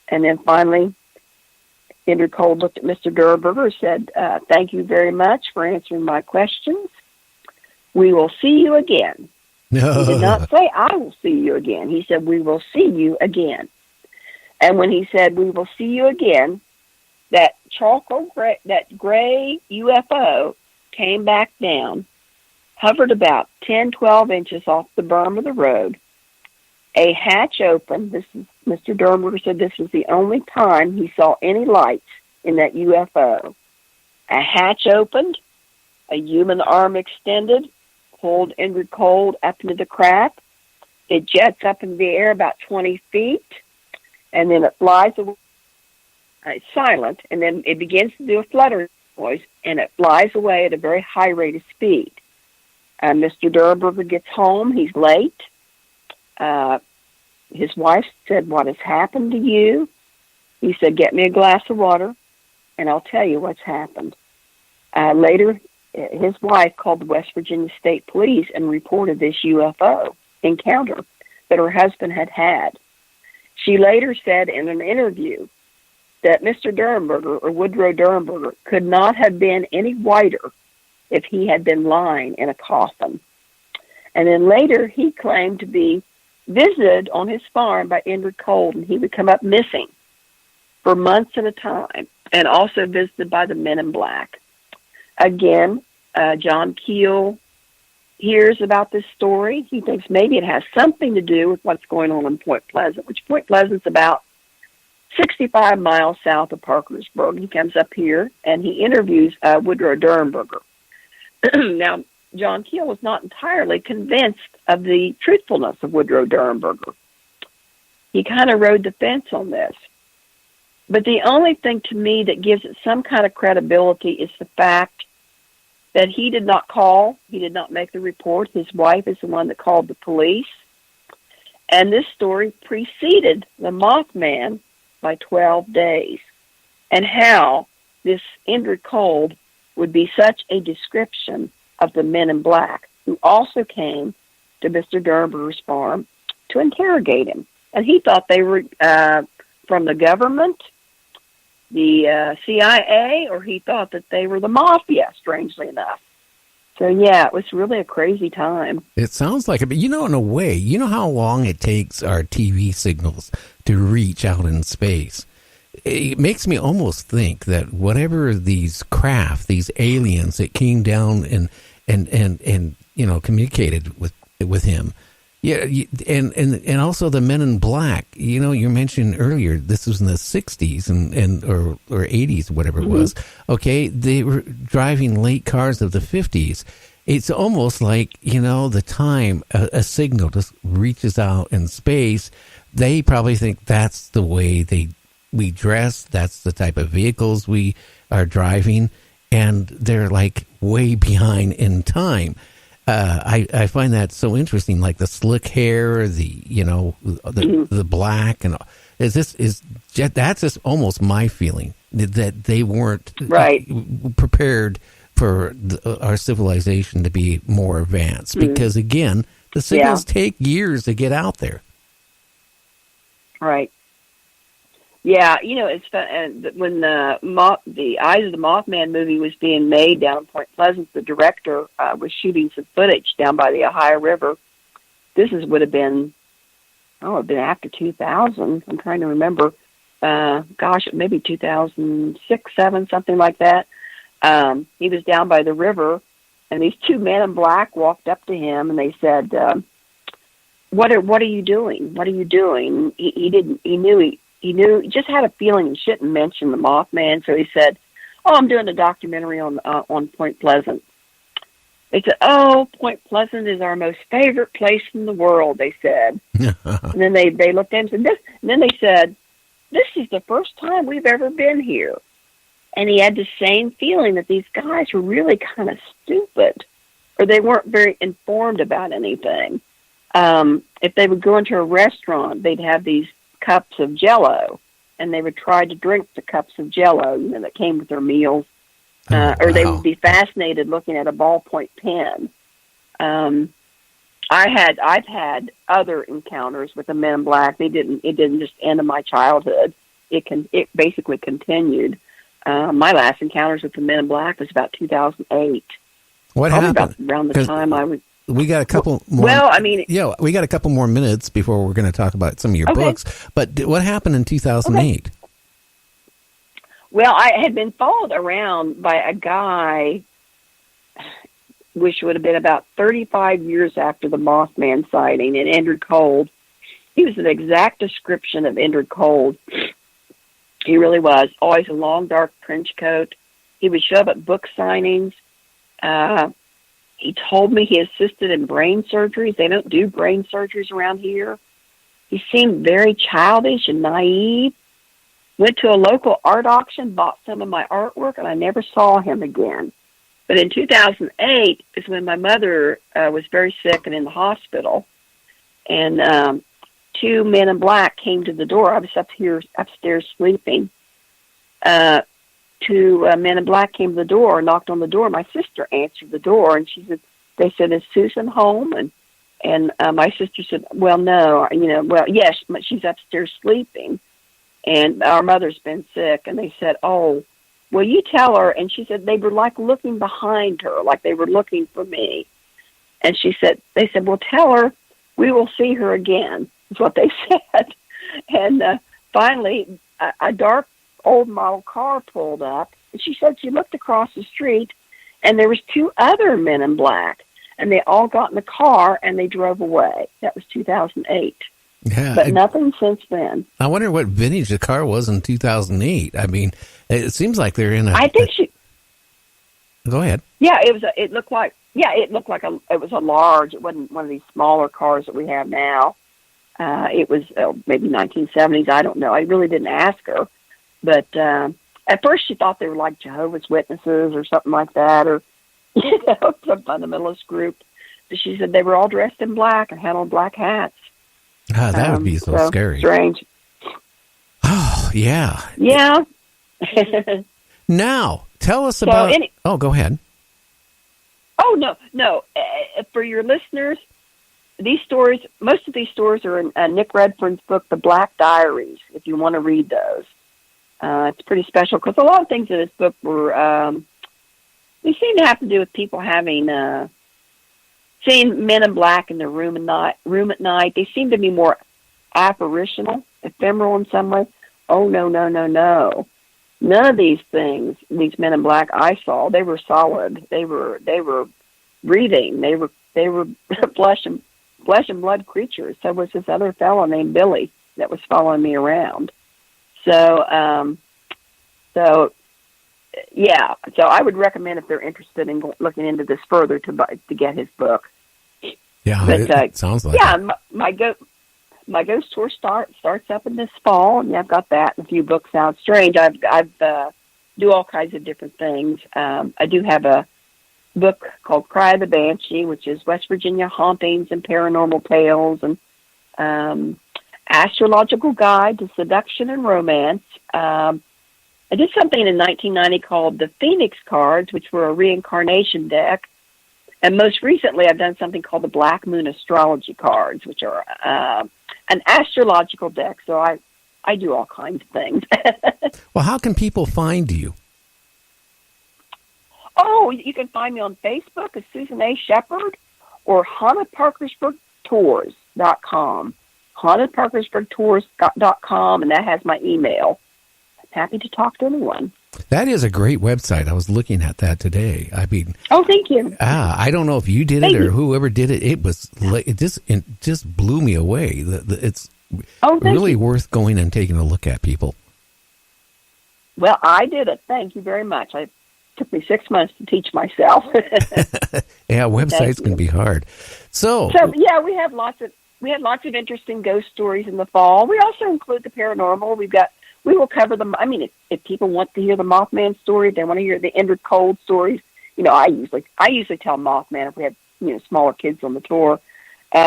And then finally, Henry Cole looked at Mr. Durberger and said, thank you very much for answering my questions. We will see you again. He did not say, I will see you again. He said, we will see you again. And when he said, we will see you again, that gray UFO came back down, hovered about 10, 12 inches off the berm of the road. A hatch opened. Mr. Durberger said this was the only time he saw any lights in that UFO. A hatch opened, a human arm extended, pulled Ingrid Cole up into the craft. It jets up in the air about 20 feet, and then it flies away. It's silent, and then it begins to do a fluttering noise, and it flies away at a very high rate of speed. Mr. Durberger gets home. He's late. His wife said, what has happened to you? He said, get me a glass of water, and I'll tell you what's happened. Later, his wife called the West Virginia State Police and reported this UFO encounter that her husband had had. She later said in an interview that Mr. Durberger, or Woodrow Durberger, could not have been any whiter if he had been lying in a coffin. And then later, he claimed to be visited on his farm by Ingrid Cole, and he would come up missing for months at a time, and also visited by the Men in Black. Again, John Keel hears about this story. He thinks maybe it has something to do with what's going on in Point Pleasant, which Point Pleasant's about 65 miles south of Parkersburg. He comes up here, and he interviews Woodrow Durberger. Now, John Keel was not entirely convinced of the truthfulness of Woodrow Durberger. He kind of rode the fence on this. But the only thing to me that gives it some kind of credibility is the fact that he did not call. He did not make the report. His wife is the one that called the police. And this story preceded the Mothman by 12 days. And how this Ingrid Cole would be such a description of the Men in Black, who also came to Mr. Durberger's farm to interrogate him. And he thought they were from the government, the CIA, or he thought that they were the mafia, strangely enough. So, yeah, it was really a crazy time. It sounds like it, but in a way, you know how long it takes our TV signals to reach out in space? It makes me almost think that whatever these craft, these aliens that came down and communicated with him, yeah, and also the Men in Black. You mentioned earlier this was in the 60s or 80s, whatever it was. Okay, they were driving late cars of the 50s. It's almost like the time a signal just reaches out in space. They probably think that's the way we dress, that's the type of vehicles we are driving, and they're like way behind in time. I find that so interesting, like the slick hair, the black, and that's just almost my feeling that they weren't prepared for our civilization to be more advanced, because again, the signals take years to get out there. Right. Yeah, it's fun. And when the Eyes of the Mothman movie was being made down in Point Pleasant, the director was shooting some footage down by the Ohio River. This would have been, it'd been after 2000. I'm trying to remember. Maybe 2006, 7, something like that. He was down by the river, and these two men in black walked up to him, and they said, "What are you doing? What are you doing?" He knew, he just had a feeling he shouldn't mention the Mothman, so he said, I'm doing a documentary on Point Pleasant. They said, Point Pleasant is our most favorite place in the world, they said. And then they looked at him and said, and then they said, this is the first time we've ever been here. And he had the same feeling that these guys were really kind of stupid, or they weren't very informed about anything. If they would go into a restaurant, they'd have these cups of Jell-O, and they would try to drink the cups of Jell-O, that came with their meals, or they would be fascinated looking at a ballpoint pen. I I've had other encounters with the Men in Black. It didn't just end in my childhood. It basically continued. My last encounters with the Men in Black was about 2008. What happened? About around the time I was. We got a couple more. Well, I mean, we got a couple more minutes before we're going to talk about some of your books. But what happened in 2008? Okay. Well, I had been followed around by a guy, which would have been about 35 years after the Mothman sighting in Indrid Cold. He was an exact description of Indrid Cold. He really was. Always a long, dark trench coat. He would show up at book signings. He told me he assisted in brain surgeries. They don't do brain surgeries around here. He seemed very childish and naive. Went to a local art auction, bought some of my artwork, and I never saw him again. But in 2008 is when my mother was very sick and in the hospital. And two men in black came to the door. I was upstairs sleeping. Two men in black came to the door, knocked on the door. My sister answered the door, and they said, "Is Susan home?" And my sister said, "Well, no, yes, but she's upstairs sleeping, and our mother's been sick." And they said, "Oh, will you tell her?" And she said they were like looking behind her, like they were looking for me. And they said, "Well, tell her we will see her again," is what they said. And finally, a dark old model car pulled up, and she said she looked across the street, and there was two other men in black, and they all got in the car and they drove away. That was 2008. Yeah, but nothing since then. I wonder what vintage the car was in 2008. I mean, it seems like they're in a. I think she. Go ahead. Yeah, it looked like it was a large. It wasn't one of these smaller cars that we have now. It was maybe 1970s. I don't know. I really didn't ask her. But at first she thought they were like Jehovah's Witnesses or something like that, or some fundamentalist group. But she said they were all dressed in black and had on black hats. Ah, that would be so scary. Strange. Oh, yeah. Yeah. Now, tell us about... go ahead. Oh, no. For your listeners, most of these stories are in Nick Redfern's book, The Black Diaries, if you want to read those. It's pretty special because a lot of things in this book they seem to have to do with people having seeing men in black in their room at night. They seem to be more apparitional, ephemeral in some way. Oh, no. None of these things, these men in black I saw, they were solid. They were breathing. They were flesh and blood creatures. So was this other fellow named Billy that was following me around. So I would recommend if they're interested in looking into this further to get his book. Yeah, but, it sounds like. Yeah, my ghost tour starts up in this fall, and I've got that and a few books out. Strange, I've do all kinds of different things. I do have a book called Cry of the Banshee, which is West Virginia hauntings and paranormal tales, and Astrological Guide to Seduction and Romance. I did something in 1990 called the Phoenix Cards, which were a reincarnation deck. And most recently, I've done something called the Black Moon Astrology Cards, which are an astrological deck. So I do all kinds of things. Well, how can people find you? Oh, you can find me on Facebook as Susan A. Sheppard or hauntedparkersburgtours.com. hauntedparkersburgtours.com, and that has my email. I'm happy to talk to anyone. That is a great website. I was looking at that today. I mean, thank you. I don't know if you did it or whoever did it. It just blew me away. It's really worth going and taking a look at, people. Well, I did it. Thank you very much. It took me 6 months to teach myself. Yeah, websites can be hard. So yeah, we had lots of interesting ghost stories in the fall. We also include the paranormal. We will cover them. I mean, if people want to hear the Mothman story, if they want to hear the Indrid Cold stories, I usually tell Mothman if we have smaller kids on the tour.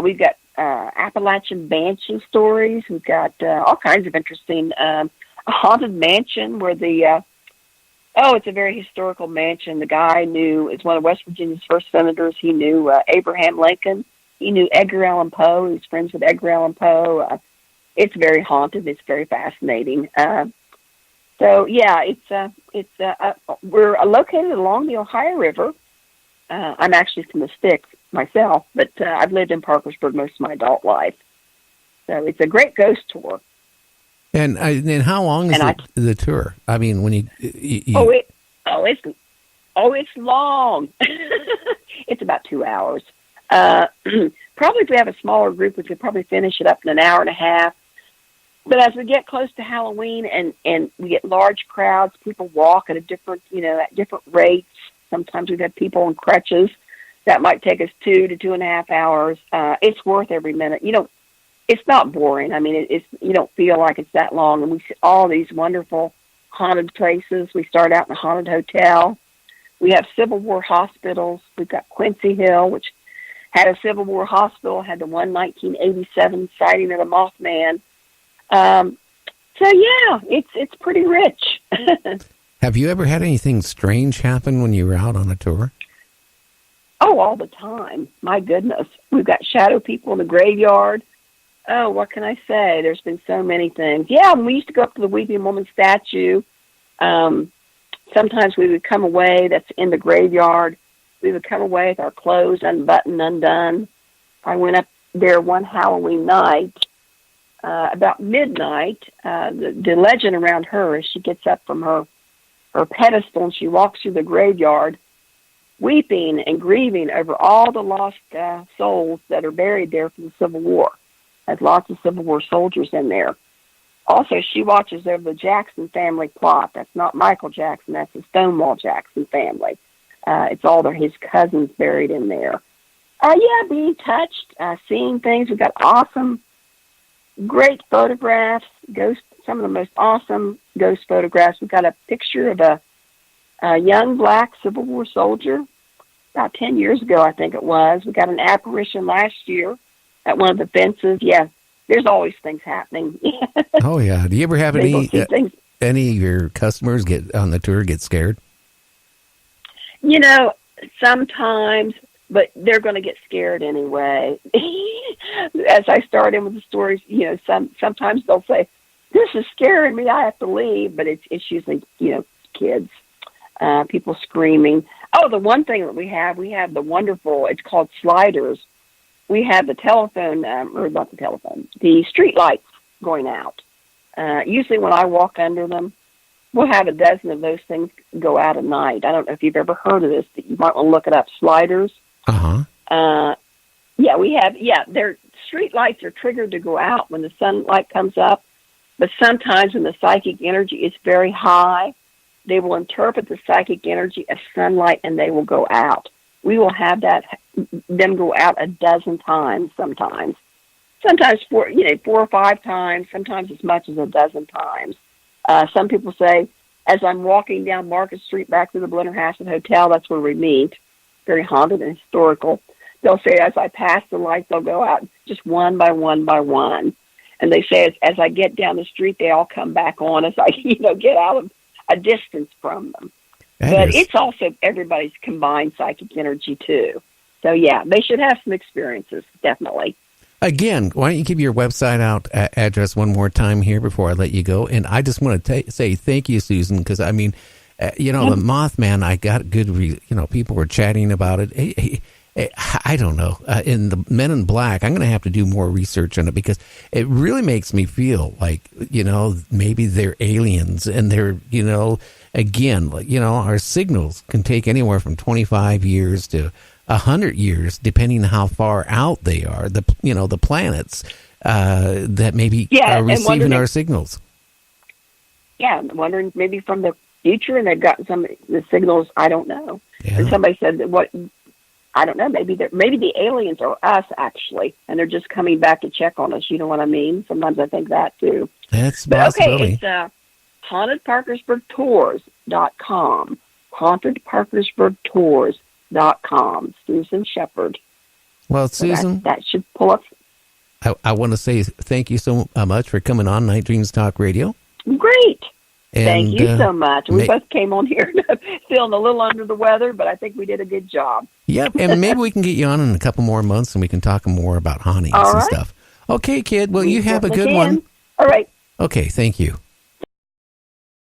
We've got Appalachian Banshee stories. We've got all kinds of interesting a haunted mansion where it's a very historical mansion. The guy is one of West Virginia's first senators. He knew Abraham Lincoln. He knew Edgar Allan Poe. He was friends with Edgar Allan Poe. It's very haunted. It's very fascinating. So yeah, we're located along the Ohio River. I'm actually from the sticks myself, but I've lived in Parkersburg most of my adult life. So it's a great ghost tour. And how long is the tour? I mean, when you it's long. It's about 2 hours. Probably if we have a smaller group, we could probably finish it up in an hour and a half. But as we get close to Halloween and we get large crowds, people walk at different rates. Sometimes we've had people in crutches. That might take us 2 to 2.5 hours. It's worth every minute. It's not boring. I mean, you don't feel like it's that long. And we see all these wonderful haunted places. We start out in a haunted hotel. We have Civil War hospitals. We've got Quincy Hill, which had a Civil War hospital, had the 1987 sighting of the Mothman. So yeah, it's pretty rich. Have you ever had anything strange happen when you were out on a tour? Oh, all the time. My goodness. We've got shadow people in the graveyard. Oh, what can I say? There's been so many things. Yeah, we used to go up to the Weeping Woman statue. Sometimes we would come away, that's in the graveyard. We would come away with our clothes unbuttoned, undone. I went up there one Halloween night, about midnight. The legend around her is she gets up from her pedestal and she walks through the graveyard, weeping and grieving over all the lost souls that are buried there from the Civil War. There's lots of Civil War soldiers in there. Also, she watches over the Jackson family plot. That's not Michael Jackson. That's the Stonewall Jackson family. It's all his cousins buried in there. Yeah, being touched, seeing things. We've got awesome, great photographs, some of the most awesome ghost photographs. We've got a picture of a young black Civil War soldier about 10 years ago, I think it was. We got an apparition last year at one of the fences. Yeah, there's always things happening. Oh, yeah. Do you ever have any of your customers get on the tour get scared? Sometimes, but they're going to get scared anyway. As I start in with the stories, sometimes they'll say, "This is scaring me. I have to leave." But it's usually, kids, people screaming. Oh, the one thing that we have the wonderful, it's called sliders. We have the the street lights going out. Usually when I walk under them, we'll have a dozen of those things go out at night. I don't know if you've ever heard of this, but you might want to look it up. Sliders. Uh-huh. Their street lights are triggered to go out when the sunlight comes up. But sometimes when the psychic energy is very high, they will interpret the psychic energy as sunlight and they will go out. We will have them go out a dozen times sometimes. Sometimes 4 or 5 times, sometimes as much as a dozen times. Some people say, as I'm walking down Market Street back to the Blennerhassett Hotel, that's where we meet, very haunted and historical. They'll say, as I pass the lights, they'll go out just one by one by one. And they say, as I get down the street, they all come back on as I, get out of a distance from them. It's also everybody's combined psychic energy, too. So, yeah, they should have some experiences, definitely. Again, why don't you give your website address one more time here before I let you go? And I just want to say thank you, Susan, because, the Mothman, I got good, people were chatting about it. I don't know. In the Men in Black, I'm going to have to do more research on it because it really makes me feel like, maybe they're aliens and they're, again, our signals can take anywhere from 25 years to 100 years, depending on how far out they are, the planets that maybe are receiving our signals. Yeah, I'm wondering maybe from the future, and they've gotten some of the signals, I don't know. Yeah. And somebody said that I don't know, maybe the aliens are us, actually, and they're just coming back to check on us, you know what I mean? Sometimes I think that, too. That's possibility. Okay, it's hauntedparkersburgtours.com, hauntedparkersburgtours.com. Susan Sheppard. Well, Susan, so that should pull up. I want to say thank you so much for coming on Night Dreams Talk Radio. Great. And, thank you so much. We both came on here feeling a little under the weather, but I think we did a good job. Yep, and maybe we can get you on in a couple more months and we can talk more about hauntings and stuff. Okay, kid. Well, you have a good one. All right. Okay, thank you.